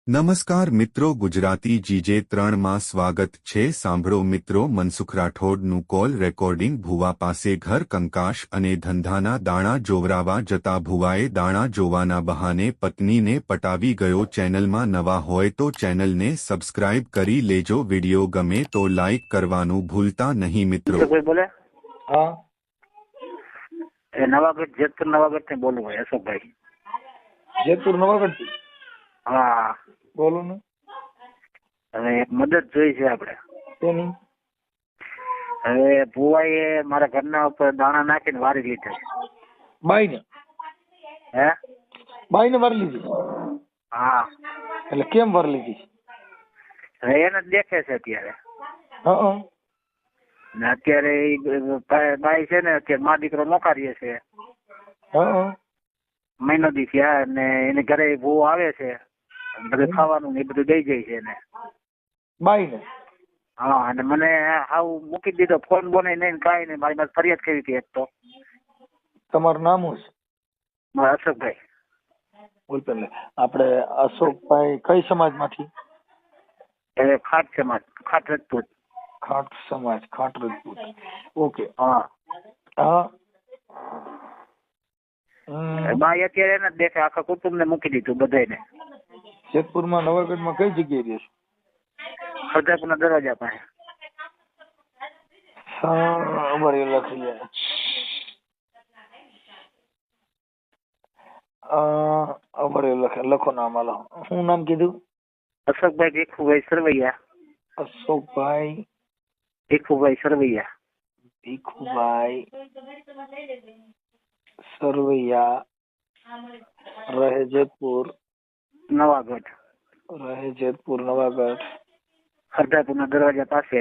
નમસ્કાર મિત્રો, ગુજરાતી GJ3 માં સ્વાગત છે। સાંભળો મિત્રો, મનસુખ રાઠોડનું કોલ રેકોર્ડિંગ। ભુવા પાસે ઘર કંકાશ અને ધંધાના દાણા જોવરાવા જતા ભુવાએ દાણા જોવાના બહાને પત્નીને પટાવી ગયો। ચેનલમાં નવા હોય તો ચેનલને સબસ્ક્રાઇબ કરી લેજો। વિડિયો ગમે તો લાઇક કરવાનું ભૂલતા નહીં મિત્રો। કોઈ બોલે? હા, એ નવાગઢ જેતપુર નવાગઢ થી બોલું ભાઈ અશોકભાઈ। જેતપુર નવાગઢ થી હા, બોલો ને। હવે એક મદદ જોઈ છે આપણે। તેની હવે ભુવાએ મારા ઘરના ઉપર દાણા નાખીને વારી લીધા છે। બાઈને હે? બાઈને વાર લીધી? હા, એટલે કેમ વાર લીધી? હવે એને જ દેખે છે અત્યારે। હા, ને અત્યારે ઈ બાઈ છે ને અત્યારે મા દીકરો નોકરીએ છે। હા, મહિનો દી થયા ને એને ઘરે ભૂવો આવે છે, બધું ખાવાનું ને એ બધું દઈ જાય છે એને। બાઈને? હા, અને મને હાવ મૂકી દીધો, ફોન બોને નહીં કાંઈ નહીં। મારી પાસે ફરિયાદ કરી હતી એક તો। તમારું નામ શું છે? મારા અશોકભાઈ। બોલ પેલે આપણે અશોકભાઈ કઈ સમાજમાંથી? એ ખાટ છે ખાટ રજપૂત। ખાટ સમાજ, ખાટ રજપૂત। ઓકે, હા, હા। બાઈ અત્યારે એને જ દેખે, આખા કુટુંબ ને મૂકી દીધું બધાને। જેતપુરમાં નવાગઢમાં કઈ જગ્યાએ રહેશે? ખરદાપુરના દરવાજા પાસે। અમારે લખી લે। અમારે લખો નામ આલો। શું નામ કીધું? અશોકભાઈ ભીખુભાઈ સરવૈયા। અશોકભાઈ ભીખુભાઈ સરવૈયા। ભીખુભાઈ સરવૈયા, રહે જેતપુર નવાગઢ, રહે જેતપુર નવાગઢ, ખરદાપુરના દરવાજા પાસે।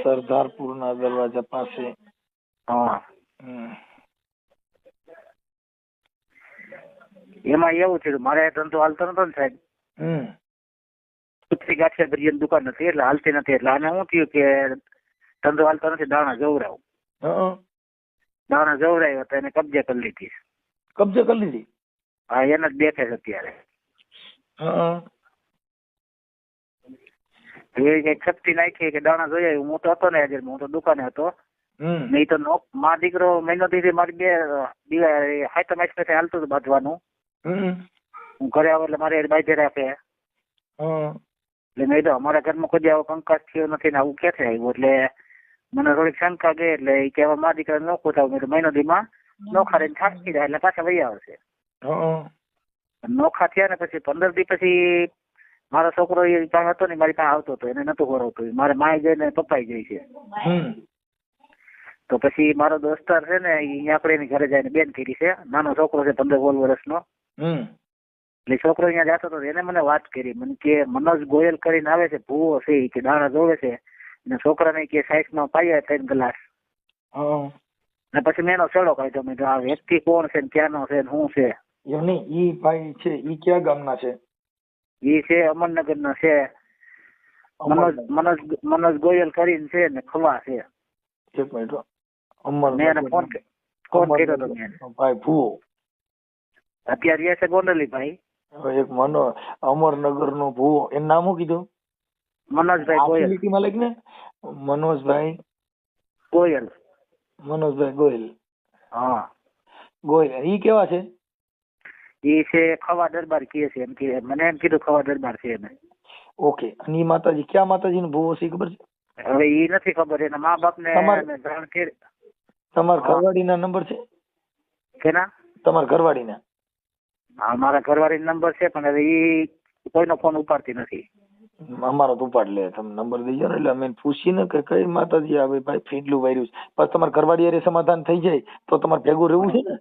સરદારપુરના દરવાજા પાસે। હા, એમાં એવું છે મારે ધંધો હાલતો નતો ને સાહેબ। ઉતરી ગાંઠિયા ભરીની દુકાન નથી એટલે હાલતી નથી। એટલે આને શું થયું કે ધંધો હાલતો નથી, દાણા જવરાવ। દાણા જવરાવ્યા તો એને કબજે કરી લીધી। કબજે કરી લીધી? હા, એને જ દેખે છે અત્યારે। એ કઈક શક્તિ નાખી કે દાણા જોયા। હું તો હતો ને હાજર, હું તો દુકાને હતો। નહીં તો મા દીકરો મહિનો થી મારી બે હાઈટમ એક્સપ્રેસ હાલતું હતું બાંધવાનું। હું ઘરે આવું એટલે મારે બાંધી રાખે। એટલે મેં તો અમારા ઘરમાં કોઈ આવો કંકાસ થયો નથી ને આવું ક્યાંથી આવ્યું? એટલે મને થોડીક શંકા ગઈ। એટલે એ કહેવા મા દીકરા નોખું થાવ, મેં મહિનો દીમાં નોખા રહીને થાકી જાય એટલે પાછા વહી આવશે। નોખા થયા ને પછી 15 દી પછી મારો છોકરો એ પાસે હતો ને મારી પાસે આવતો હતો, એને નતું ખવડાવતું। મારે માય જઈને પપ્પાઈ જાય છે। તો પછી મારો દોસ્તાર છે ને અહીંયા આપણે એની ઘરે જઈને બેન કરી છે, નાનો છોકરો છે 15-16 વર્ષનો। એટલે છોકરો અહીંયા જતો હતો, એને મને વાત કરી, મને કે મનોજ ગોયલ કરીને આવે છે, ભૂવો છે કે દાણા જોવે છે, અને છોકરાને કે સાઈઝમાં પાયા 3 ગ્લાસ। ને પછી મેં એનો છેડો કાઢ્યો, મેં આ વ્યક્તિ કોણ છે ને ક્યાંનો છે ને શું છે? ઈ ભાઈ છે ઈ કયા ગામના છે? ઈ છે અમરનગર ના છે, મનોજ ગોયલ કરીને છે ને ખવા છે। એક મિનિટ, મેં એને ફોન કર્યો હતો મેં। ભાઈ ભૂવો અત્યારે એ છે ગોંડલી ભાઈ। એક અમરનગર નો ભૂવો, એનું નામ શું કીધું? મનોજભાઈ ગોયલ। લીટીમાં લખ ને, મનોજભાઈ ગોયલ। મનોજભાઈ ગોયલ। હા, ગોયલ ઈ કેવા છે? ઈ છે ખવા દરબાર કહે છે, એમ કે મને એમ કીધું ખવા દરબાર છે એને। ઓકે, અને ઈ માતાજી ક્યાં માતાજી નો ભૂવો છે ખબર છે? હવે ઈ નથી ખબર, એના મા બાપ ને જાણ કરી। તમારા ઘરવાળી ના નંબર છે? કેના? તમારા ઘરવાળી ના? હા, મારા ઘરવાળી નંબર છે, પણ હવે ઈ કોઈનો ફોન ઉપાડતી નથી। અમારો તો ઉપાડ લે, તમે નંબર દઈ જાવ ને એટલે અમે પૂછીને કે કઈ માતાજી આવે ભાઈ ફીડલું વાયરું છે, પછી તમારા ઘરવાળી હારે સમાધાન થઈ જાય તો તમારે ભેગું રહેવું છે ને?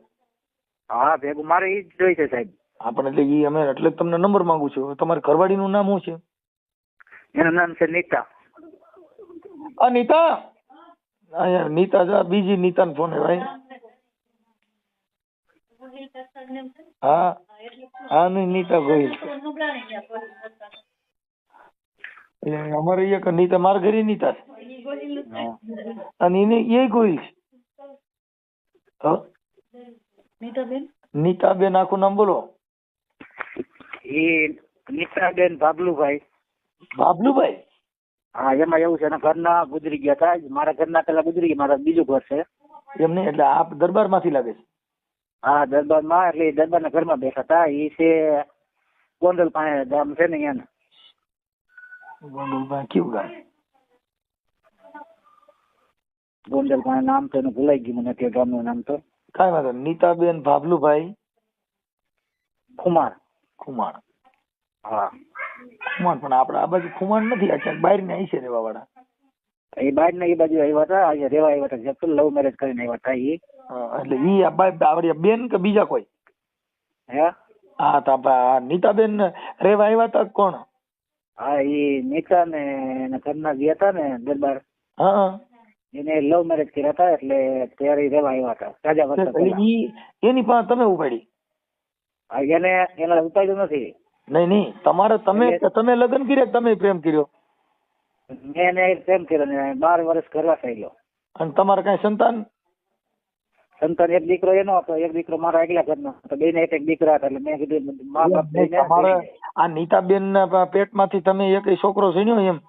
હા, ભેગું મારે ઈ જ જોઈ છે સાહેબ। આપણે એટલે ઈ અમે એટલે તમને નંબર માંગુ છું। તમારા ઘરવાળી નું નામ શું છે? એનું નામ છે નીતા। નીતા? અહીંયા નીતા જા, બીજી નીતા ને ફોન ભાઈ। હા હા, નહીં નીતા ગોહિલ અમારે એક નીતા મારા ઘરે નીતા છે, અને એને એ ગોહિલ છે। નીતાબેન નીતાબેન આખું નામ બોલો. એ નીતાબેન ભાબલુભાઈ. બાબલુભાઈ. હા, એમાં એવું છે એના ઘરના ગુજરી ગયા હતા. મારા ઘરના પેલા ગુજરી ગયા, મારા બીજું ઘર છે. એમ નહીં, એટલે આપ દરબાર માંથી લાગે છે. હા, દરબારમાં, એટલે એ દરબારના ઘરમાં બેઠા હતા. એ છે ગોંડલ પાસે ગામ છે ને એને. ગોંડલભાઈ કેવું ગામ? ગોંડલ પાસે નામ તો એનું ભૂલાઈ ગયું મને, તે ગામનું નામ તો. કાંઈ વાંધો નહીં. નીતાબેન ભાબલુભાઈ ખુમાર. ખુમાણ. હા, ખુમાણ પણ આપણે આ બાજુ ખુમાણ નથી, આ ક્યાંક બહાર ને આવી છે રહેવા વાળા. એ બાર ને એ બાજુ આવ્યા હતા, અહીંયા રેવા આવ્યા હતા. જતું લવ મેરેજ કરીને આવ્યા હતા એ. એટલે ઈ આપડી બેન કે બીજા કોઈ? હે? હા, તો નીતાબેન રેવા આવ્યા હતા કોણ? હા, એ નીતા ને એના ઘરના જે હતા ને દરબાર, હા, એને લવ મેરેજ કર્યા હતા, એટલે ત્યારે ઈ રેવા આવ્યા હતા. રાજા વર્ષ પહેલા. એની પાસે તમે ઉપાડી? હા, એને ઉપાડ્યું નથી. નહીં, તમારે તમે લગ્ન કર્યા, તમે પ્રેમ કર્યો? મેં એને પ્રેમ કર્યો ને 12 વર્ષ કરવા થયેલો. અને તમારે કઈ સંતાન? સંતાન એક દીકરો એનો હતો, એક દીકરો મારા આગલા ઘરનો હતો. બેને એક દીકરા હતા. એટલે મેં કીધું મા બાપ તમારે આ નીતાબેન ના પેટમાંથી તમે એક છોકરો સીન્યો એમ?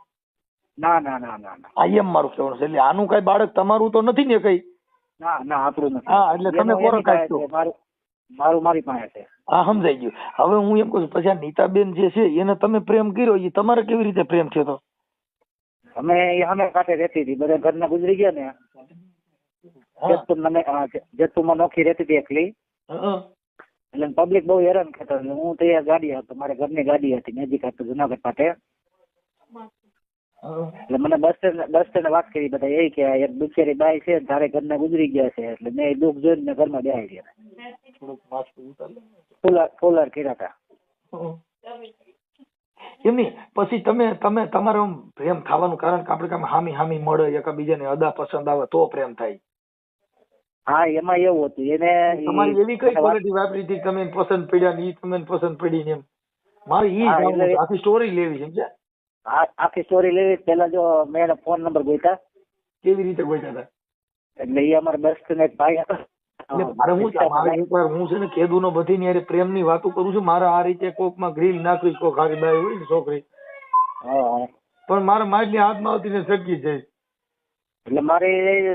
ના ના ના ના ના. આ એમ મારું કહેવાનું છે. એટલે આનું કઈ બાળક તમારું તો નથી ને કઈ? ના ના, આપણું નથી. હા, એટલે તમે કોરો કાઢશો? મારું મારી પાસે છે. હા, સમજાઈ ગયું. હવે હું એમ કહું છું, પછી આ નીતાબેન જે છે એને તમે પ્રેમ કર્યો, એ તમારે કેવી રીતે પ્રેમ થયો હતો? અમે કાંઠે રહેતી હતી, બધા ઘરના ગુજરી ગયા ને. જેતપુરમાં નોખી રહેતી હતી એકલી. એટલે પબ્લિક બહુ હેરાન કરતા. હું તો એ ગાડી હતો, મારા ઘરની ગાડી હતી નજીક હતું જુનાગઢ પાસે. એટલે મને બસ સ્ટેન્ડ વાત કરી બધા એ કે એક બિચારી બાઈ છે, તારે ઘરના ગુજરી ગયા છે. એટલે મેં દુઃખ જોઈને ઘરમાં બેસી ગયા. ફુલાર કર્યા હતા. એમ નહીં, પછી તમારે પ્રેમ થવાનું કારણ કે આપણે હામી મળે, એકબીજાને અદા પસંદ આવે તો પ્રેમ થાય. હા, એમાં એવું હતું. એને તમારી એવી કઈ ક્વોલિટી વાપરી હતી તમે પસંદ પડ્યા ને ઈ તમને પસંદ પડી ને એમ? મારે ઈ આખી સ્ટોરી લેવી છે. સમજ્યા? આખી સ્ટોરી લેવી. પેલા જો મેં એનો ફોન નંબર ગોઈતા. કેવી રીતે ગોઈતા હતા? એટલે એ અમારા બસ સ્ટેન્ડ એક ભાઈ હતા. હું છે ને કેદુ નો બધી ની પ્રેમ ની વાતો કરું છું. મારે આ રીતે કોક માં ગ્રીલ નાખવી, કોક હારી બાઈ હોય ને છોકરી, પણ મારે મારી હાથમાં આવતી ને સટકી જાય. એટલે મારે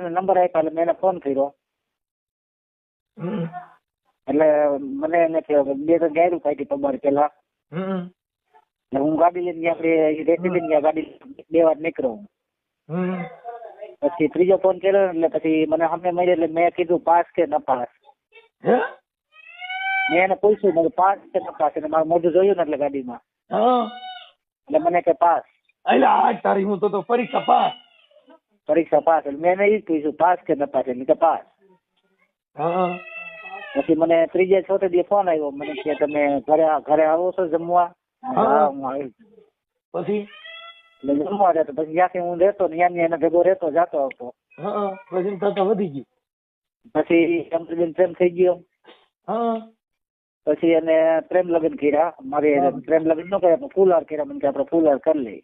નંબર આપ્યા, એટલે મેં એને ફોન કર્યો. એટલે મને એને બે તો ગાયરું ખાઈ હતી તમારે પેલા. એટલે હું ગાડી લઈને આપણે રેતી લઈને ગાડી 2 વાર નીકળ્યો. પછી ત્રીજો ફોન કર્યો, એટલે પછી મને સામે મળી. એટલે મેં કીધું પાસ કે ન પાસ. મેં એને પૂછ્યું પાસ કે ન પાસ. એટલે મારું મોઢું જોયું ને એટલે ગાડીમાં, એટલે મને કે પાસ. તારી હું તો પરીક્ષા પાસ. પરીક્ષા પાસ. એટલે મેં એને એ જ પૂછ્યું પાસ કે ન પાસ. એટલે કે પાસ. પછી મને ત્રીજે ચોથે દી ફોન આવ્યો. મને કે તમે ઘરે આવો છો જમવા? હું આવી. પછી એટલે જમવા જતો. પછી જ્યાંથી હું રહેતો ને ત્યાં એને ભેગો રહેતો, જાતો આવતો. પછી થતા વધી ગયું. પછી બેન પ્રેમ થઈ ગયો. પછી એને પ્રેમ લગ્ન કર્યા. મારે પ્રેમ લગ્ન ન કર્યા, ફૂલહાર કર્યા. મને કે આપણે ફૂલહાર કરી લઈએ.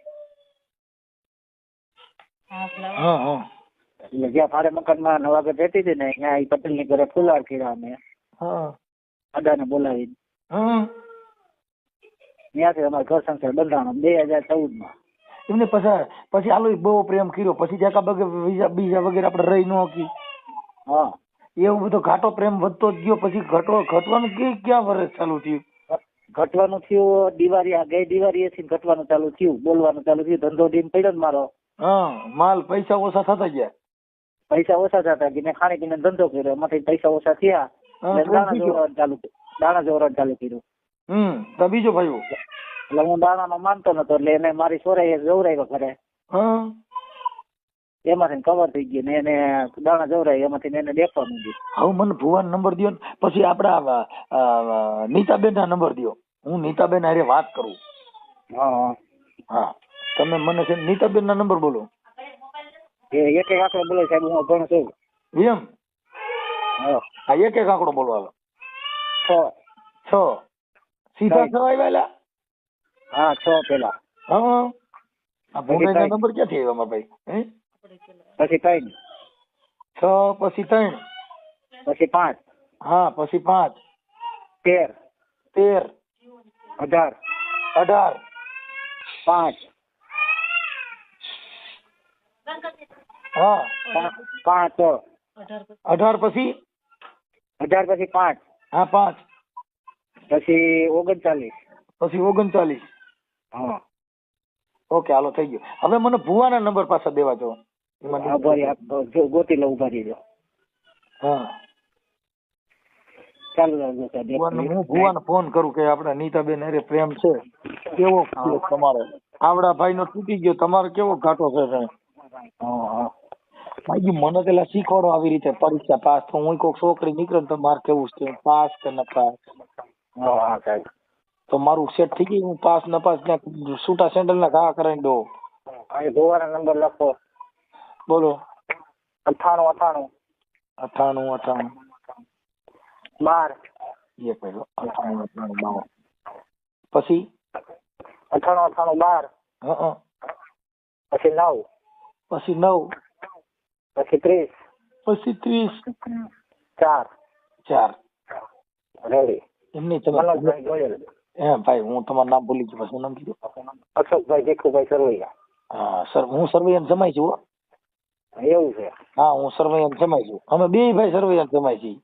એટલે જ્યાં ભાડે મકાનમાં નવાગઢ રહેતી હતી ને, ત્યાં એ પટેલ ની ઘરે ફૂલહાર કર્યા અમે. અદાને બોલાવીને ત્યાંથી અમારે ઘર સંસાર બંધાણો 2014 એમને પછી આલો બહુ પ્રેમ કર્યો. પછી બીજા વગેરે આપણે રહી ન હકી. હા, એવું બધો ઘાટો પ્રેમ વધતો જ ગયો. પછી ઘટવાનું ક્યાં વર્ષ ચાલુ થયું? ઘટવાનું થયું દિવાળી ગઈ દિવાળી ઘટવાનું ચાલુ થયું, બોલવાનું ચાલુ થયું. ધંધો ડીમ પડ્યો ને મારો. માલ પૈસા ઓછા થતા ગયા. પૈસા ઓછા થતા ગયા. મેં ખાણી પીને ધંધો કર્યો, એમાંથી પૈસા ઓછા થયા. દાણા જોરવાનું ચાલુ કર્યું. તો બીજો ભાઈ એટલે હું દાણામાં માનતો નતો. એટલે એને મારી સોરાએ જવરાવ્યો ઘરે. એમાંથી કવર થઈ ગયું ને એને દાણા જવરાય. એમાંથી એને દેખવા માંડી. હવે મને ભુવાનો નંબર દો ને, પછી આપડા નીતાબેન ના નંબર દો. હું નીતાબેન હારે વાત કરું. હા, તમે મને છે નીતાબેન ના નંબર બોલો. એક આંકડો બોલો સાહેબ, હું અભણ છું. એમ? હા, એક આંકડો બોલો. હાલો. 6 સીધા 6 આવ્યા? હા, 6 પેલા. આ ભૂંડાઈ ના નંબર ક્યાંથી આવ્યા મારા ભાઈ? પછી 3. 6 પછી 3 પછી 5. હા, પછી 5. 13 13 18 18 5 હા 5 18 પછી 18 પછી 5 હા 5 પછી 39 પછી 39 હા ઓકે હાલો થઈ ગયું. હવે મને ભુવાના નંબર પાછા દેવા જો. ભાઈ ગોતી લઉં ઉભા રહીજો. હા ચાલુ રાખજો સાહેબ એક હું મિનિટ. ભુવાને ફોન કરું કે આપણે નીતાબેન અરે પ્રેમ છે કેવો કેસ તમારે આવડા ભાઈ નો તૂટી ગયો તમારે કેવો ઘાટો છે સાહેબ? હા ભાઈ મને પેલા શીખવાડો આવી રીતે પરીક્ષા પાસ તો હું કોઈક છોકરી નીકળે ને તો મારે કેવું છે પાસ કે ન પાસ હા સાહેબ તો મારું સેટ થઈ ગયું હું પાસ ન પાસ ત્યાં છૂટા સેન્ડલ ના ઘા કરાવી દો. અહીં ભુવાના નંબર લખો. બોલો 98 98 12 એ પહેલો 98 92 પછી 98 12 હા પછી 9 પછી 9 પછી 30 પછી 30 4 4 રેડી. એમની તમે મનોજભાઈ ગોયલ. ભાઈ હું તમારું નામ ભૂલી ગયો શું નામ કીધું? અશોકભાઈ ભીખુભાઈ સરવૈયા. હા સર હું સરવૈયાને જમાઈ છું હો. એવું છે. હા હું સરવૈયાને જમાઈ છું. અમે બે ભાઈ સરવૈયાને જમાઈ છીએ.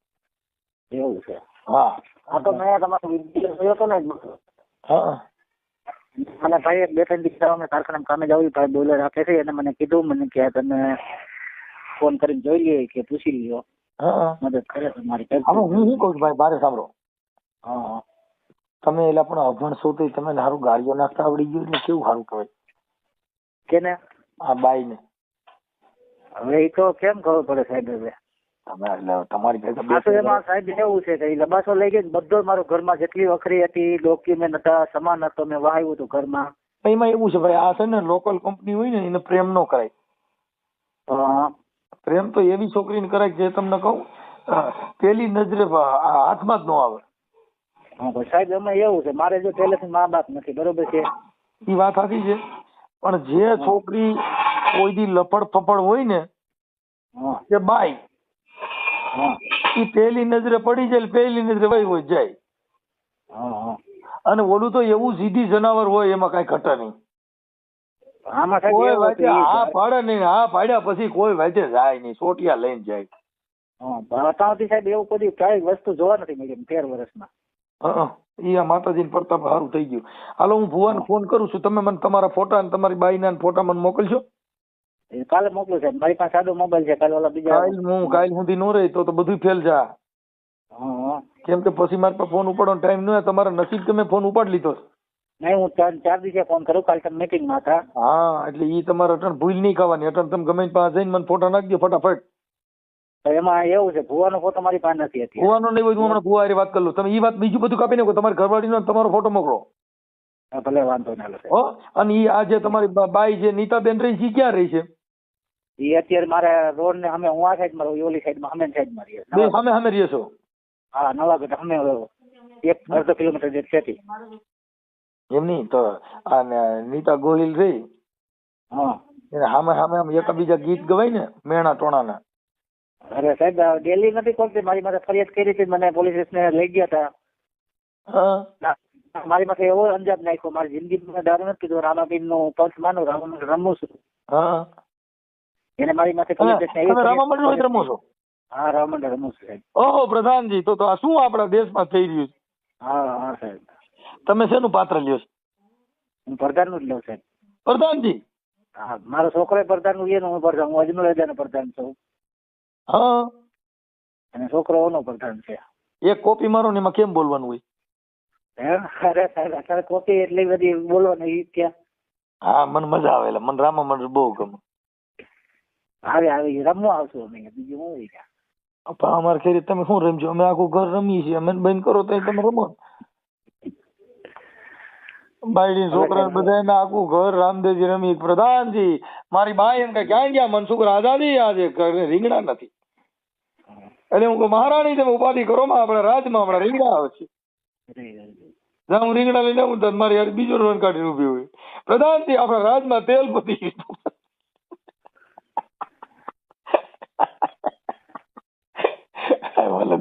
એવું છે. હા આ તો મેં તમારો વિડીયો જોયો હતો ને. હા મને ભાઈ 2-3 દિવસ અમે કારખાનામાં કામે જાવ ભાઈ બોલર રાખે છે એને મને કીધું મને કે તમે ફોન કરીને જોઈ લઈએ કે પૂછી લ્યો હા મદદ કરે તમારી. હવે હું શું કહું છું ભાઈ બારે સાંભળો હા તમે એટલે પણ અભણ છો તો તમે સારું ગાડીઓ નાખતા આવડી ગયું એટલે કેવું સારું કહેવાય કેને આ બાઈ ને. હવે એ તો કેમ ખબર પડે સાહેબ? હવે તમે એટલે તમારી ભેગા આ તો એમાં સાહેબ એવું છે કે એ લબાસો લઈ ગઈ બધો મારો ઘરમાં જેટલી વખરી હતી ડોક્યુમેન્ટ હતા સામાન હતો મેં વાવ્યું હતું ઘરમાં. એમાં એવું છે ભાઈ આ છે ને લોકલ કંપની હોય ને એને પ્રેમ ન કરાય. હા પ્રેમ તો એવી છોકરીને કરાય જે તમને કહું પેલી નજરે હાથમાં જ ન આવે. હા પણ સાહેબ એમાં એવું છે મારે જો પહેલેથી મા બાપ નથી બરોબર છે. એ વાત સાચી છે પણ જે છોકરી કોઈ દી લફડ ફફડ હોય ને હા કે બાઈ હા એ પેલી નજરે પડી જાય પેલી નજરે વહી હોય જાય. હા અને ઓલું તો એવું સીધી જનાવર હોય એમાં કઈ ઘટે નહીં. આમાં સાહેબ કોઈ એવું વાંચે હતું હા પાડે નહીં હા પાડ્યા પછી કોઈ વાંચે જાય નહીં સોટિયા લઈને જાય. ભણતાથી સાહેબ એવું કોઈ કઈ વસ્તુ જોવા નથી મળી 13 વર્ષમાં. એ આ માતાજીને પ્રતાપ સારું થઈ ગયું. હાલો હું ભુવાને ફોન કરું છું તમે મને તમારા ફોટા અને તમારી બાઈના ફોટા મને મોકલજો. કાલે મોકલું સાહેબ મારી પાસે સાદો મોબાઈલ છે કાલે ઓલા બીજા કાલ સુધી નો રહી તો બધું ફેલ જા. કેમ કે પછી મારી પાસે ફોન ઉપાડવાનો ટાઈમ ન હોય તમારા નસીબ કે મેં ફોન ઉપાડી લીધો. નહીં હું 4 દિવસે ફોન કરું કાલે તમે મીટિંગમાં હતા. હા એટલે ઈ તમારે અટણ ભૂલ નહીં ખાવાની અટણ તમે ગમે પાસે જઈને મને ફોટા નાખી દો ફટાફટ. એમાં એવું છે ભુવાનો ફોટો મારી પાસે નથી હતી. ભુવાનો નહીં હોય હું હમણાં ભુવા હારે વાત કરી લઉં. તમે ઈ વાત બીજું બધું કાપી નાખો તમારી ઘરવાળીનો તમારો ફોટો મોકલો. ભલે વાંધો ના લે. હો અને ઈ આ જે તમારી બાઈ જે નીતાબેન રહી છે ક્યાં રહી છે? એ અત્યારે મારે રોડ ને અમે હું આ સાઈડ માં રહું ઓલી સાઈડ માં અમે સાઈડ માં રહીએ. સામે સામે રહીએ છો? હા નવાગઢ અમે 1-2 કિલોમીટર જેટ છે. એમ નહીં તો આ નીતા ગોહિલ રહી હા એને સામે સામે આમ એકબીજા ગીત ગવાય ને મેણા ટોણાના. અરે સાહેબ ડેલી નથી ખોલતી મારી માથે ફરિયાદ કરી હતી મને પોલીસ સ્ટેશન લઈ ગયા હતા. હા મારી માથે એવો અંજામ નાખ્યો મારી જિંદગીમાં દારૂ નથી કીધું રામાબીન નું પંચ માનું રમું છું. હા એને મારી માથે પોલીસ સ્ટેશન રામામંડળ હોય રમો છો? હા રામામંડળ રમું છું સાહેબ. ઓહો પ્રધાનજી તો આ શું આપણા દેશમાં થઈ રહ્યું છે? હા હા સાહેબ. તમે શેનું પાત્ર લ્યો છો? હું પ્રધાન નું જ લઉં સાહેબ. પ્રધાનજી? હા મારો છોકરો પ્રધાન નું એનો હું પ્રધાન હું અજમેર અદાનો પ્રધાન છું. હા અને છોકરો ઓનો પ્રધાન છે. એક કોપી મારો ને એમાં કેમ બોલવાનું હોય? અરે સાહેબ અત્યારે કોપી એટલી બધી બોલો ને ઈ ક્યાં. હા મને મજા આવે મને રામામંડળ બહુ ગમે. આવી રમવા આવશું અમે બીજું હું પણ અમારે ખેરી તમે શું રમજો અમે આખું ઘર રમીએ છીએ અમે બંધ કરો તો તમે રમો. બાયડી છોકરા બધા આખું ઘર રામદેવજી રમી. પ્રધાનજી મારી બાઈ એમ કે ક્યાં ગયા મનસુખ આઝાદી આજે રીંગણા નથી. એટલે હું કહું મહારાણી તમે ઉપાધિ કરો માં આપણા રાજમાં હમણાં રીંગણા આવે છે. જ્યાં હું રીંગણા લઈને આવું તો મારી યાર બીજો રન કાઢીને ઉભી હોય. પ્રધાનજી આપણા રાજમાં તેલ પતી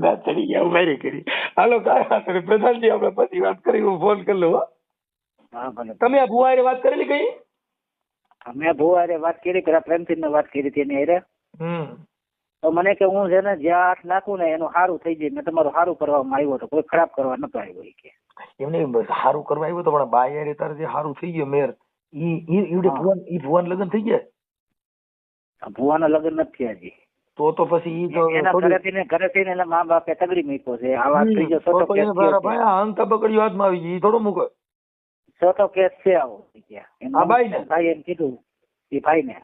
દાંત ચડી ગયા ઉભારી કરી. હાલો કાંઈ વાંધો નહીં પ્રધાનજી, આપણે પછી વાત કરી, હું ફોન કરી લઉં હો. હા ભલે. તમે આ ભુવા હારે વાત કરેલી કઈ? મેં ભુવા હારે વાત કરી, પેલા પ્રેમથી મેં વાત કરી હતી એની હારે. તો મને કે હું છે ને જ્યાં હાથ નાખું ને એનું સારું થઈ જાય, મેં તમારું સારું કરવામાં આવ્યો હતો, કોઈ ખરાબ કરવા નતો આવ્યો ઈ કે. એમને સારું કરવા આવ્યો તો પણ બાય હારે તારે જે સારું થઈ ગયું મેર ઈ ભુવન લગ્ન થઈ ગયા? ભુવાના લગ્ન નથી થયા હજી. તો પછી ઈ તો એના ઘરેથી ને એના મા બાપે તગડી મૂક્યો છે. આ વાત ત્રીજો ચોથો કેસ થયો છે. અંત પકડ્યો હાથમાં આવી ગઈ, ઈ થોડો મૂકો. ચોથો કેસ છે આવો. આ ભાઈ ને ભાઈ એમ કીધું એ ભાઈ ને,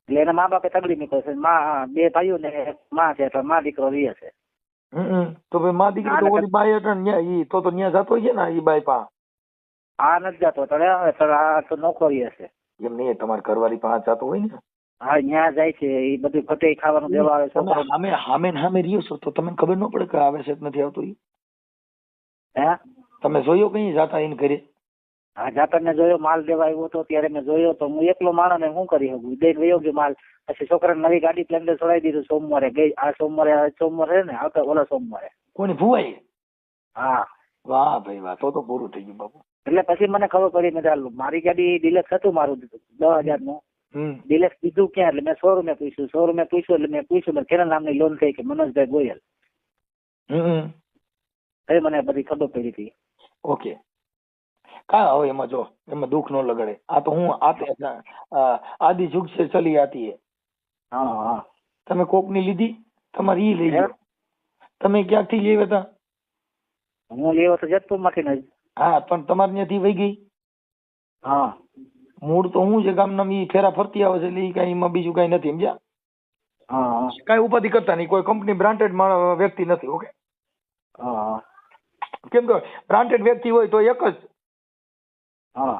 એટલે એના મા બાપે તગડી મૂક્યો છે. માં બે ભાઈઓ ને માં છે, તો માં દીકરો રહે છે. તો ભાઈ માં દીકરી તો ઓલી બાઈ હતો ને ઈ તો ન્યા જતો છે ને ઈ બાઈ પા? આ નથી જતો, આ તો નોખો રહે છે. એમ નહીં, તમારે ઘરવાળી પાસે જતો હોય ને? હા, ન્યા જાય છે. એ બધું ફટે ખાવાનું દેવા આવે છે. સામે રહ્યો છો તો તમને ખબર ન પડે કે આવે છે કે નથી આવતો? હે, તમે જોયો કઈ જાતા એને ઘરે? હા, જાતા ને જોયો. માલ દેવા આવ્યો હતો ત્યારે મેં જોયો તો હું એકલો માણસ ને શું કરી શકું? દઈને વયો ગયો માલ. પછી છોકરાને નવી ગાડી સ્પ્લેન્ડર છોડાવી દીધું સોમવારે. ગઈ આ સોમવારે ને આવતા ઓલા સોમવારે. કોની ભુવાઈ? હા. વાહ ભાઈ વાહ, તો પૂરું થઈ ગયું બાપુ. એટલે પછી મને ખબર પડી, મેં ચાલુ મારી ગાડી ડિલેક્સ હતું મારું 10,000 નું. ડિલેક્સ દીધું ક્યાં? એટલે મેં શોરૂમે પૂછ્યું એટલે મેં પૂછ્યું કેના નામની લોન થઈ કે મનોજભાઈ ગોયલ. એ મને બધી ખબર પડી હતી. ઓકે, કા હવે એમાં જો એમાં દુઃખ ન લગાડે. આ તો હું આદિ જુગ સે ચલી આતી હે. હા, તમે કોક ની લીધી, તમારે ઈ લઈ ગયો. તમે ક્યાંથી લેવા હતા? હું લેવો તો જતપુર માંથી ને. હા, પણ તમારે ત્યાંથી વહી ગઈ. હા, મૂળ તો હું છે ગામના ઈ ફેરા ફરતી આવે છે, એટલે કઈ એમાં બીજું કઈ નથી સમજ્યા? હા, કઈ ઉપાધિ કરતા નહીં, કોઈ કંપની બ્રાન્ડેડ વ્યક્તિ નથી. ઓકે, હા, કેમ કે બ્રાન્ડેડ વ્યક્તિ હોય તો એક જ. हाँ,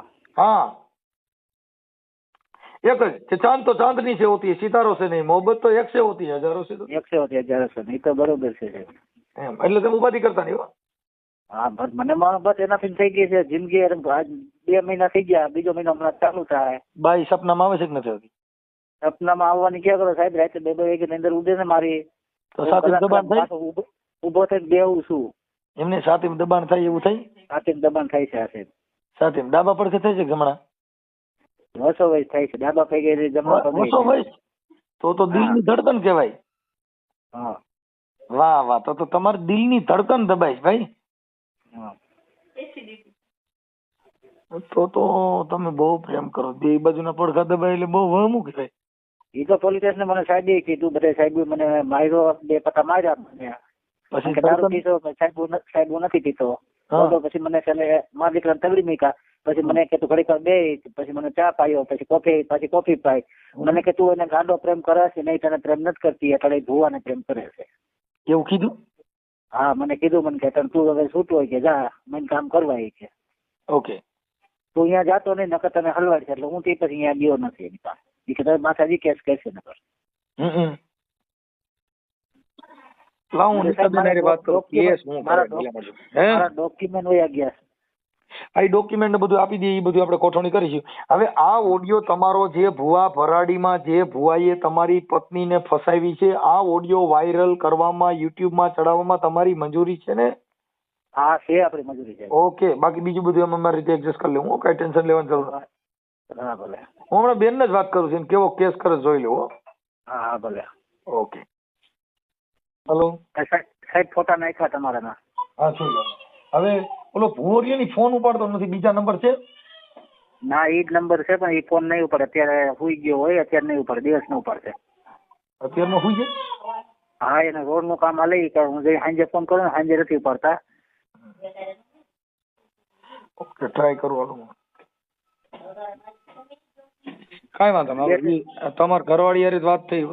एक चांद तो चांदनी से होती है, सितारों से नहीं. मोहब्बत तो एक से होती है, हजारों से. तो एक से होती है, हजारों से नहीं. तो बरोबर છે. એટલે તમે ઉપાધિ કરતા નહીં. હા, બસ મને બસ એનાથી થઈ ગઈ છે જિંદગી. 2 મહિના થઈ ગયા, બીજો મહિનો હમણાં ચાલુ થાય. બાઈ સપનામાં આવે છે કે નથી આવતી? સપનામાં આવવાની ક્યાં કરો સાહેબ? રાતે 2 વાગે અંદર ઉડે ને મારી. તો સાથે દબાણ થાય, ઉભો થઈને બેહું છું. એમને સાથે દબાણ થાય એવું થાય? સાથે દબાણ થાય છે. સાહેબ સાથે ડાબા પડખે થાય છે જમણા? વસો વયસ થાય છે. ડાબા પગે જમણા પગે. વસો વયસ તો દિલની ધડકન કહેવાય. હા, વાહ વાહ, તો તમારી દિલની ધડકન દબાય ભાઈ. તો તમે બહુ પ્રેમ કરો. બે બાજુના પડખા દબાય એટલે બહુ વહમું કહેવાય. એ તો પોલીસ સ્ટેશન મને સાહેબે કીધું, બધા સાહેબ મને માર્યો, 2 પટ્ટા માર્યા મને. પછી દારૂ પીતો, સાહેબ નથી પીતો. પછી મને છેલ્લે મારા દીકરાને તગડી મૂક્યા. પછી મને કે તું ઘડીક બે, પછી મને ચા પાયો, પછી કોફી પાઈ. મને કે તું એને ગાંડો પ્રેમ કરે છે, નહીં તને પ્રેમ નથી કરતી, એટલે ભુવાને પ્રેમ કરે છે. એવું કીધું? હા, મને કીધું. મને કે તું હવે છૂટો હોય કે જા, મને કામ કરવા કે. ઓકે, તું અહીંયા જાતો નહીં, નકર તને હલવાડ છે. એટલે હું તે પછી અહીંયા ગયો નથી એની પાસે. એ કે તારી માતાજી કેસ કહેશે નકર. મારા ડોક્યુમેન્ટ વયા ગયા. આ ડોક્યુમેન્ટ ને બધું આપી દે, એ બધું આપણે ગોઠવણી કરીશું. હવે આ ઓડિયો તમારો જે ભુવા ભરાડીમાં જે ભુવાએ તમારી પત્નીને ફસાવી છે, આ ઓડિયો વાયરલ કરવામાં, યુટ્યુબમાં ચડાવવામાં તમારી મંજૂરી છે ને? હા, છે, આપણી મંજૂરી છે. ઓકે, બાકી બીજું બધું અમે અમારી રીતે એડજસ્ટ કરી લેવું. કઈ ટેન્શન લેવાની જરૂર નથી. હા, ભલે. હું હમણાં બેન જ વાત કરું છું, કેવો કેસ કરે જોઈ લેવો. હા, ભલે. ઓકે. હેલો સાહેબ, ફોટા નાખ્યા તમારા? હા, શું હવે ઓલો ભુવરિયાની ફોન ઉપાડતો નથી, બીજા નંબર છે? ના, એ જ નંબર છે, પણ એ ફોન નહીં ઉપાડે. અત્યારે સુઈ ગયો હોય, અત્યારે નહીં ઉપાડે, દિવસ નો ઉપાડશે. અત્યારમાં સુઈ જાય? હા, એને રોડ નું કામ હાલે. હું સાંજે ફોન કરું ને, સાંજે નથી ઉપાડતા. ઓકે, ટ્રાય કરવાનું. કાંઈ વાંધો નહીં. તમારા ઘરવાળી યાર વાત થઈ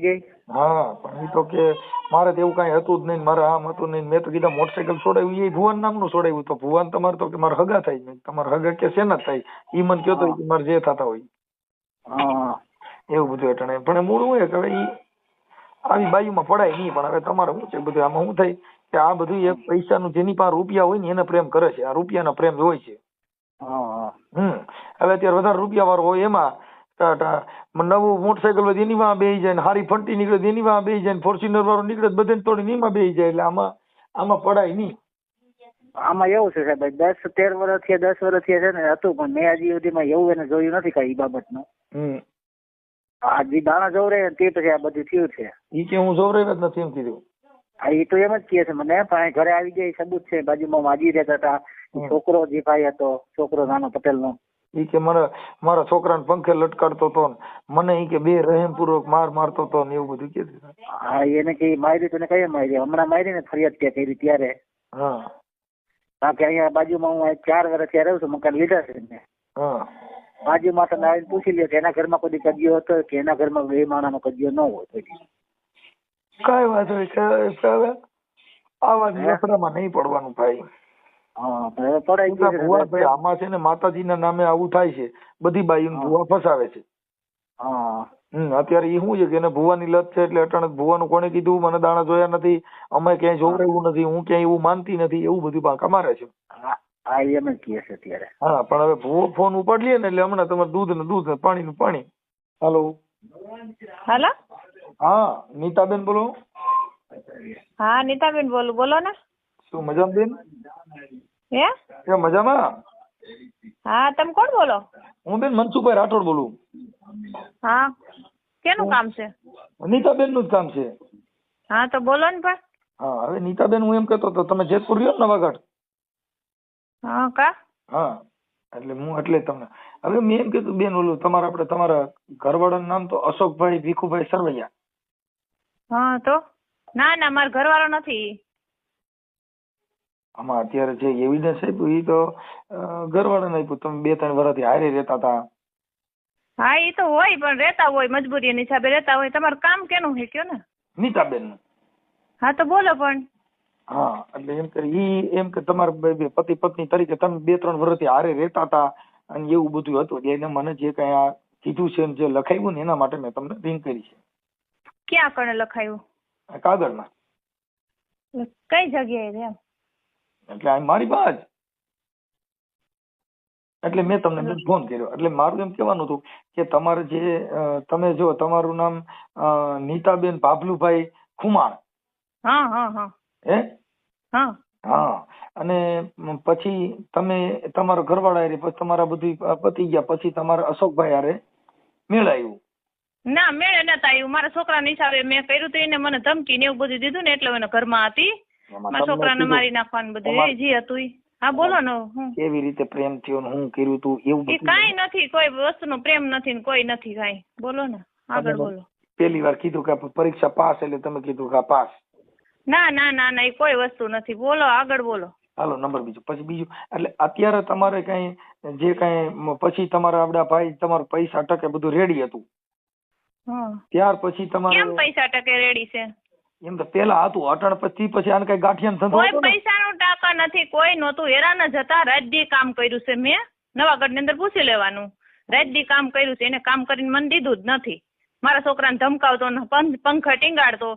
ગઈ? હા, પણ એ તો કે મારે તો એવું કઈ હતું જ નહીં, મારે આમ હતું નહીં. મેં તો કીધા મોટરસાયકલ છોડાવ્યું, એ ભુવન નામનું છોડાવ્યું. તો ભુવન તમારે તો કે મારે હગા થાય. તમારે હગા કે શેના થાય? ઈ મને કયો તો મારે જે થતા હોય એવું બધું. એટલે પણ મૂળ હોય કે હવે આવી બાયુમાં પડાય નહીં. પણ હવે તમારે શું છે બધું, આમાં શું થાય કે આ બધું એક પૈસાનું, જેની પાસે રૂપિયા હોય ને એને પ્રેમ કરે છે. આ રૂપિયાના પ્રેમ હોય છે. હવે અત્યારે વધારે રૂપિયા વાળો હોય એમાં નવું મોટરસાયકલ હોય એની વાં બેસી જાય ને હારી ફંટી નીકળે તો એની વાં બેસી જાય ને ફોર્ચ્યુનર વાળો નીકળે તો બધાને તોડીને એમાં બેસી જાય એટલે આમાં પડાય નહીં. આમાં એવું છે સાહેબ 10-13 વર્ષ થયા 10 વર્ષ થયા છે ને હતું પણ મેં હજી સુધીમાં એવું એને જોયું નથી કઈ બાબતનું. આ જે દાણા જોવરે તે પછી આ બધું થયું છે. ઈ કે હું જોવરાવ્યા જ નથી એમ કીધું. હા એ તો એમ જ કહે છે મને પણ ઘરે આવી જાય સબૂત છે બાજુમાં માજી રહેતા હતા છોકરો જે ભાઈ હતો છોકરો નાનો પટેલનો ઈ કે મારા છોકરાને પંખે લટકાડતો હતો ને મને ઈ કે બે રહેમપૂર્વક મારતો હતો ને એવું બધું કે. હા એને કે મારી તને કઈ મારી હમણાં મારી ને ફરિયાદ ત્યાં કરી ત્યારે. હા કારણ કે અહીંયા બાજુમાં હું 4 વર્ષ ત્યાં રહું છું મકાન લીધા છે મેં. હા બાજુમાં તમે આવીને પૂછી લ્યો કે એના ઘરમાં કોઈ કજિયો હતો કે એના ઘરમાં બે માણાનો કજિયો ન હોય કોઈ. કઈ વાત હોય આવા લફડામાં નહીં પડવાનું ભાઈ. ભાઈ આમાં છે ને માતાજીના નામે આવું થાય છે બધી બાઈઓને ભૂવા ફસાવે છે. અત્યારે એ શું છે કે એને ભૂવાની લત છે એટલે અચાનક ભૂવાનું કોને કીધું મને દાણા જોયા નથી અમે ક્યાંય જોવરાયું નથી હું ક્યાંય એવું માનતી નથી એવું બધું બાંકા મારે છે. એમ જ કહે છે અત્યારે. હા પણ હવે ભૂવો ફોન ઉપાડ લે ને એટલે હમણાં તમારે દૂધ ને દૂધ પાણી નું પાણી. હાલો હા નીતાબેન બોલો. હા નીતાબેન બોલો ને. શું મજામાં બેન? હે મજામાં? હા તમે કોણ બોલો? હું બેન મનસુખભાઈ રાઠોડ બોલું. હા કેનું કામ છે? નીતાબેન નું જ કામ છે. હા તો બોલો ને પણ. હા હવે નીતાબેન હું એમ કહેતો હતો તમે જેતપુર રહ્યો ને નવાગઢ? હા કા? હા એટલે તમને હવે મેં એમ કીધું બેન ઓલું તમારા ઘરવાળાનું નામ તો અશોકભાઈ ભીખુભાઈ સરવૈયા. હા તો ના મારો ઘરવાળો નથી. આમાં અત્યારે જે એવિડન્સ આપ્યું એ તો ઘરવાળાને આપ્યું તમે 2-3 વર્ષથી હારે રહેતા હતા. હા એ તો હોય પણ રહેતા હોય મજબૂરી હિસાબે રહેતા હોય. તમારું કામ કેનું છે કયો ને? નીતાબેન નું. હા તો બોલો પણ. હા એટલે એમ કે એમ કે તમારા પતિ પત્ની તરીકે તમે 2-3 વર્ષથી હારે રહેતા હતા અને એવું બધું હતું એટલે મને જે કઈ આ કીધું છે જે લખાયું ને એના માટે મેં તમને રિંગ કરી છે. ક્યાં કણે લખાયું? કાગળમાં. કઈ જગ્યાએ છે? એટલે મારી પાસે એટલે મેં તમને ફોન કર્યો. એટલે મારું એમ કહેવાનું હતું કે તમારે જે તમે જો તમારું નામ નીતાબેન ભાભલુભાઈ ખુમાણ. હે હા અને પછી તમે તમારા ઘરવાળા હારે પછી તમારા બધું પતી ગયા પછી તમારા અશોકભાઈ હારે મેળાયું? ના મેળે નતા આવ્યું. મારા છોકરાના હિસાબે મેં કર્યું તો એને મને ધમકી ને એવું બધું દીધું ને એટલે એના ઘરમાં હતી. મારા છોકરાને મારી નાખવાનું બધું જે હતું. હા બોલો ને. કેવી રીતે પ્રેમ થયો ને હું કર્યું તું એવું બધું? કઈ નથી કોઈ વસ્તુનો પ્રેમ નથી ને કોઈ નથી કઈ. બોલો ને આગળ બોલો. પેલી વાર કીધું કે પરીક્ષા પાસ એટલે તમે કીધું કે પાસ? ના એ કોઈ વસ્તુ નથી. બોલો આગળ બોલો. હાલો નંબર બીજું એટલે અત્યારે તમારે કઈ જે કઈ પછી તમારા આપડા ભાઈ તમારું પૈસા ટકે બધું રેડી હતું ત્યાર પછી તમારે કેમ પૈસા ટકે રેડી છે? એમ તો પેલા હતું અટણ પછી આને કઈ ગાંઠિયાનો ધંધો કોઈ પૈસાનો ટાકા નથી કોઈ નહોતું. હેરાન જ હતા. રાજદી કામ કર્યું છે મેં નવાગઢ ની અંદર પૂછી લેવાનું. રાજદી કામ કર્યું છે એને કામ કરીને મને દીધું જ નથી. મારા છોકરાને ધમકાવતો પંખા ટીંગાડતો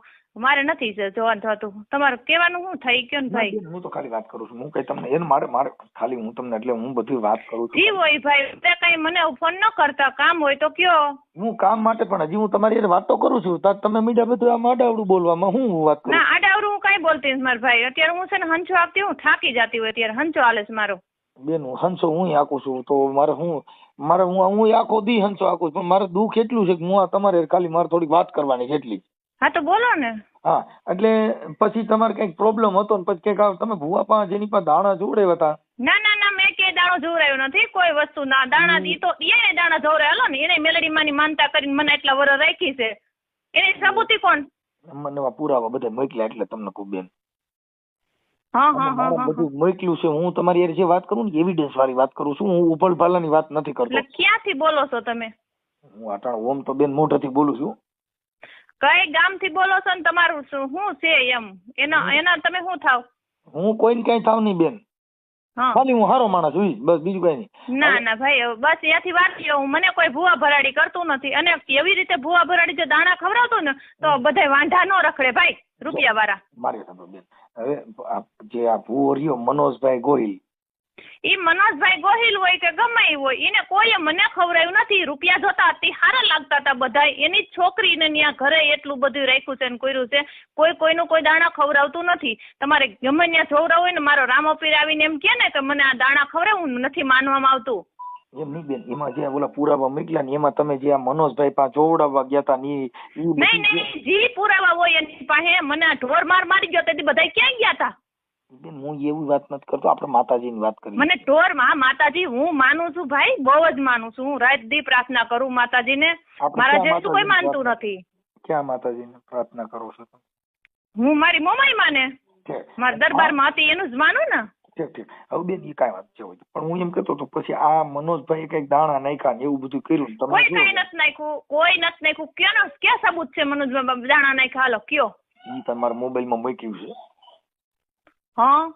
મારે નથી જોવાનું થતું. તમારે કેવાનું શું થઈ ગયું ને ભાઈ? હું તો ખાલી વાત કરું છું. હું કઈ તમને એને મારે ખાલી હું તમને એટલે હું બધી વાત કરું છું. જી હોય ભાઈ કઈ મને ફોન ન કરતા કામ હોય તો કયો. હું કામ માટે પણ હજી હું તમારી હારે વાત તો કરું છું. તમે મીડિયા બધું આમ આડાવડું બોલવામાં હું વાત કરું? ના આડાવડું હું કઈ બોલતી નથી મારા ભાઈ. અત્યારે હું છે ને હંચો આપતી હું થાકી જતી હોય અત્યારે હંચો હાલે છે મારો. બેન હંસો હું આખું છું તો હું આખો દી હંસો આખું પણ મારે દુઃખ એટલું છે કે હું તમારે ખાલી મારે થોડીક વાત કરવાની છે એટલી. હા તો બોલો ને. હા એટલે પછી તમારે કઈક પ્રોબ્લેમ હતો ને પછી કઈક તમે ભૂવા પાસે જેની પાસે દાણા જોવડાવ્યા હતા? ના મેં કે દાણો જોવરાયો નથી કોઈ વસ્તુ. ના દાણા દી તો એને દાણા જોવરાયેલો ને એને મેલડી માની માનતા કરીને મને એટલા વર્ષ રાખી છે. એની સબૂતી કોણ? મને પુરાવા બધા મોકલ્યા એટલે તમને કહું બેન. હા બધું મોકલ્યું છે. હું તમારી યાર જે વાત કરું ને એવિડન્સ વાળી વાત કરું છું. હું ઉભળ ભાલાની વાત નથી કરતો. ક્યાંથી બોલો છો તમે? હું અટાણ ઓમ તો બેન મોઢેથી બોલું છું. કઈ ગામ થી બોલો છો ને તમારું શું છે એમ? એના તમે શું થાવ? હું કોઈ કઈ થાવ નહીં બેન. ખાલી હું હારો માણસ જોઈશ બસ બીજું કઈ નહીં. ના ભાઈ બસ ત્યાંથી વાત લ્યો. મને કોઈ ભૂવા ભરાડી કરતું નથી. અને કેવી રીતે ભૂવા ભરાડી જો દાણા ખવડાવતું ને તો બધા વાંઢા નો રખડે ભાઈ રૂપિયા વાળા. મારી બેન હવે જે આ ભૂવો રહ્યો મનોજભાઈ ગોહિલ ઈ મનોજભાઈ ગોહિલ હોય કે ગમે ઈ હોય, એને કોઈએ મને ખવડાવ્યું નથી. રૂપિયા જોતા અતિ સારા લાગતા હતા બધા. એની જ છોકરીને ત્યાં ઘરે એટલું બધું રાખ્યું છે ને કર્યું છે. કોઈનું કોઈ દાણા ખવડાવતું નથી. તમારે ગમે ત્યાં જોવડાવ હોય ને, મારો રામોપીર આવીને એમ કે ને કે મને આ દાણા ખવડાવું, નથી માનવામાં આવતું. એમ નહીં બેન, એમાં જે ઓલા પુરાવા મોકલ્યા ને એમાં તમે જે આ મનોજભાઈ પાસે જોવડાવવા ગયા હતા ને નહીં, જી પુરાવા હોય એની પાસે. મને આ ઢોર મારી ગયો તેથી બધા ક્યાં ગયા હતા? બેન હું એવી વાત નથી કરતો, આપણે માતાજીની વાત કરીએ. મને ઢોર માં માતાજી હું માનું છું ભાઈ, બહુ જ માનું છું. હું રાત દી પ્રાર્થના કરું માતાજીને. મારા જેટલું કોઈ માનતું નથી. ક્યાં માતાજીને પ્રાર્થના કરો છો તમે? હું મારી મોમાઈ માને, મારા દરબારમાં હતી એનું જ માનું ને. ઠીક. હવે બેન એ કાંઈ વાત છે હોય, પણ હું એમ કહેતો હતો પછી આ મનોજભાઈ કઈક દાણા નાખ્યા ને એવું બધું કર્યું, કોઈ કઈ નથી નાખ્યું, કોઈ નથી નાખ્યું. ક્યાં ક્યાં સબૂત છે મનોજભાઈ દાણા નાખ્યા? હાલો કયો. ઈ તમારા મોબાઈલમાં મૂક્યું છે. હા,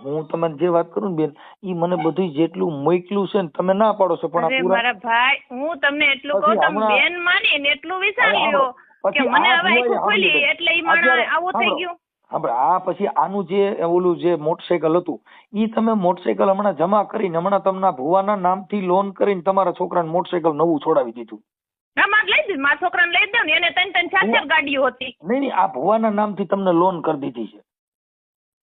હું તમને જે વાત કરું ને બેન, ઈ મને બધું જેટલું મોકલ્યું છે ને તમે ના પાડો છો, પણ અરે મારા ભાઈ હું તમને એટલું કહું, તમે બેન માની ને એટલું વિચારી લો કે મને હવે આખું ખોલી એટલે ઈ માણસ આવું થઈ ગયું. હા, આ પછી આનું જે ઓલું જે મોટરસાયકલ હતું ઈ તમે મોટરસાયકલ હમણાં જમા કરીને હમણાં તમને ભુવાના નામથી લોન કરીને તમારા છોકરાને મોટરસાયકલ નવું છોડાવી દીધું. મારે લઈ દીધું, મારા છોકરાને લઈ દઉં ને, એને 3-4 ગાડીઓ હતી. નહીં, આ ભુવાના નામથી તમને લોન કરી દીધી છે.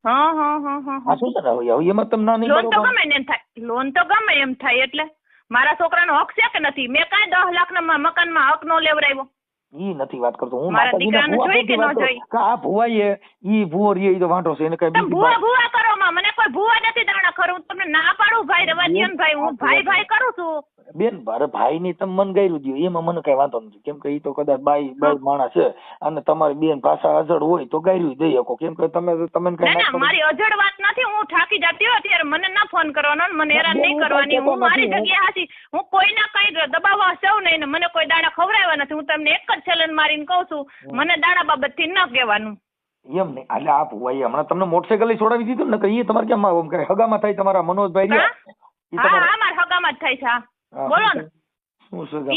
હા શું છે ને હવે એમાં તમને ના નહીં લોન તો ગમે એમ થાય, લોન તો ગમે એમ થાય. એટલે મારા છોકરાનો હક છે કે નથી? મેં કાંઈ 10 લાખના મકાનમાં હક નો લેવડાવ્યો. ઈ નથી વાત કરતો હું, મારા દીકરાને જોઈ કે ન જોઈ? આ ભુવાઈએ ઈ ભુવો રે ઈ તો વાંઢો છે, એને કઈ તમે ભુવા કરો માં, મને કોઈ ભુવા નથી દાણા કરું. તમને ના પાડું ભાઈ, રવા દ્યો ને ભાઈ, હું ભાઈ કરું છું. બેન મારે ભાઈ ની તમે મન ગાયરું દો એમાં મને કઈ વાંધો નથી, કેમ કે ઈ તો કદાચ બાઈ માણસ છે અને તમારી બેન ભાષા અજડ હોય તો ગાયરું દઈ શકો, કેમ કે તમે કઈ મારી અજડ વાત નથી. હું થાકી જતી હોય ત્યારે મને ના ફોન કરવાનો, મને હેરાન નહીં કરવાની. હું મારી જગ્યાએ હાચી, હું કોઈના કઈ દબાવવા સૌ નહીં ને મને કોઈ દાણા ખવડાવ્યા નથી. હું તમને એક જ ચેલેન્જ મારીને કહું છું, મને દાણા બાબત થી ન કહેવાનું. એમ નહીં, એટલે આ ભુવાઈ હમણાં તમને મોટરસાયકલ છોડાવી દીધું ને, કે તમારે કેમ હગામાં થાય તમારા મનોજભાઈ? હા, મારા હગામાં જ થાય છે. બોલો ને,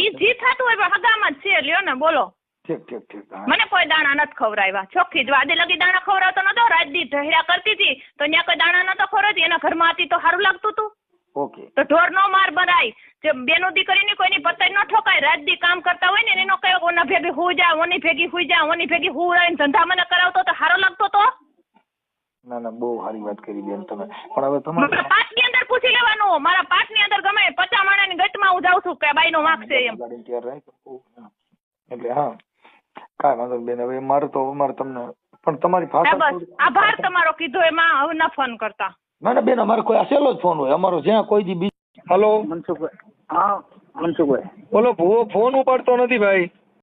ઈ જી થતું હોય પણ હગામાં જ છે. લ્યો ને, બોલો. ઠીક. મને કોઈ દાણા નથી ખવડાવ્યા. ચોખ્ખી જ વાદે લગી દાણા ખવડાવતો નતો. રાત દી ઢહેડા કરતી હતી તો ત્યાં કોઈ દાણા નતો ખવડાવતી. એના ઘરમાં હતી તો સારું લાગતું હતું. ઓકે, તો ઢોર નો માર બનાય. જે બેનો દીકરીની કોઈની પતાઈ ન ઠોકાય. રાત દી કામ કરતા હોય ને એનો કયો ઓના ભેગી હુઈ જા, ઓની ભેગી હુઈ જા, ઓની ભેગી હુઈ ધંધા મને કરાવતો તો સારો લાગતો તો. ના બહુ સારી વાત કરી બેન તમે, પણ હવે તમારે પાઠ ની અંદર પૂછી લેવાનું. મારા પાઠ ની અંદર ગમે 50 માણાની ગટમાં હું જાઉં છું કે બાઈ નો વાંક છે એમ. એટલે હા, કાંઈ વાંધો બેન. હવે મારે તમને પણ તમારી ભાષા બસ આભાર તમારો કીધો એમાં. હવે ના ફોન કરતા. ના બેન, અમારે કોઈ સહેલો જ ફોન હોય અમારો, જ્યાં કોઈ દી. હલો મનસુખભાઈ. હા મનસુખભાઈ. બોલો, ભૂવો ફોન ઉપાડતો નથી ભાઈ.